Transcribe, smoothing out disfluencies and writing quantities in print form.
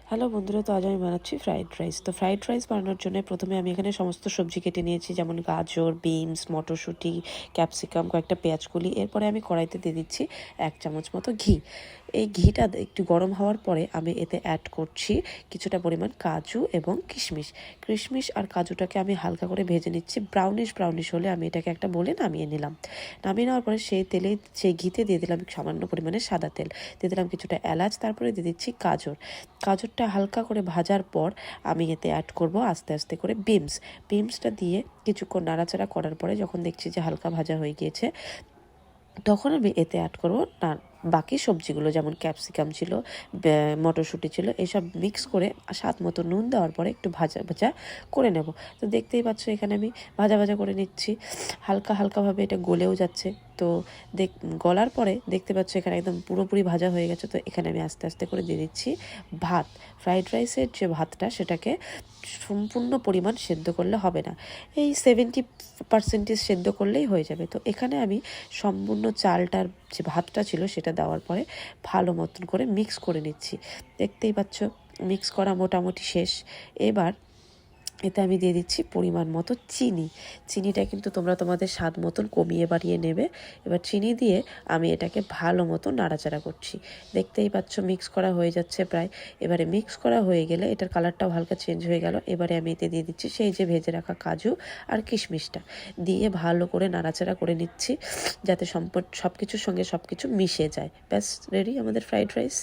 Hello বন্ধুরা, তো আজ আমি বানাচ্ছি ফ্রাইড রাইস। তো ফ্রাইড রাইস বানানোর জন্য প্রথমে আমি এখানে সমস্ত সবজি কেটে নিয়েছি, যেমন গাজর, বিনস, মটরশুঁটি, ক্যাপসিকাম, কয়েকটা পেঁয়াজ কলি। এরপরে আমি কড়াইতে দিয়ে দিচ্ছি 1 চামচ মতো ঘি। এই ঘিটা একটু গরম হওয়ার পরে আমি এতে অ্যাড করছি কিছুটা পরিমাণ কাজু এবং কিশমিশ। কিশমিশ আর কাজুটাকে আমি হালকা করে ভেজে নিচ্ছি, ব্রাউনিশ হলে আমি এটাকে একটা বলে নামিয়ে নিলাম। নামিয়ে নেওয়ার পরে সেই ঘিতে দিয়ে দিলাম সামান্য পরিমাণে সাদা তেল, দিয়ে দিলাম কিছুটা এলাচ, তারপরে দিয়ে দিচ্ছি গাজরটা হালকা করে ভাজার পর আমি এতে অ্যাড করব আস্তে আস্তে করে বিনসটা দিয়ে কিছুক্ষণ নাড়াচাড়া করার পরে যখন দেখছি যে হালকা ভাজা হয়ে গিয়েছে, তখন আমি এতে অ্যাড করবো বাকি সবজিগুলো, যেমন ক্যাপসিকাম ছিল, মটরশুঁটি ছিল, এসব মিক্স করে স্বাদ মতো নুন দেওয়ার পরে একটু ভাজা ভাজা করে নেব। তো দেখতেই পাচ্ছ এখানে আমি ভাজা করে নিচ্ছি, হালকাভাবে এটা গলেও যাচ্ছে। তো গলার পরে দেখতে পাচ্ছ এখানে একদম পুরোপুরি ভাজা হয়ে গেছে। তো এখানে আমি আস্তে আস্তে করে দিয়ে দিচ্ছি ভাত। ফ্রাইড রাইসের যে ভাতটা, সেটাকে সম্পূর্ণ পরিমাণ সেদ্ধ করলে হবে না, এই 70% সেদ্ধ করলেই হয়ে যাবে। তো এখানে আমি সম্পূর্ণ চালটার যে ভাতটা ছিল সেটা দেওয়ার পরে ভালো মতন করে মিক্স করে নিচ্ছি। দেখতেই পাচ্ছ মিক্স করা মোটামুটি শেষ। এবার এতে আমি দিয়ে দিচ্ছি পরিমাণ মতো চিনিটা কিন্তু তোমরা তোমাদের স্বাদ মতন কমিয়ে বাড়িয়ে নেবে। এবার চিনি দিয়ে আমি এটাকে ভালো মতো নাড়াচাড়া করছি। দেখতেই পাচ্ছ মিক্স করা হয়ে যাচ্ছে প্রায়। এবারে মিক্স করা হয়ে গেলে এটার কালারটাও হালকা চেঞ্জ হয়ে গেল। এবারে আমি এতে দিয়ে দিচ্ছি সেই যে ভেজে রাখা কাজু আর কিশমিশটা, দিয়ে ভালো করে নাড়াচাড়া করে নিচ্ছি যাতে সব কিছুর সঙ্গে সব কিছু মিশে যায়। ব্যাস, রেডি আমাদের ফ্রাইড রাইস।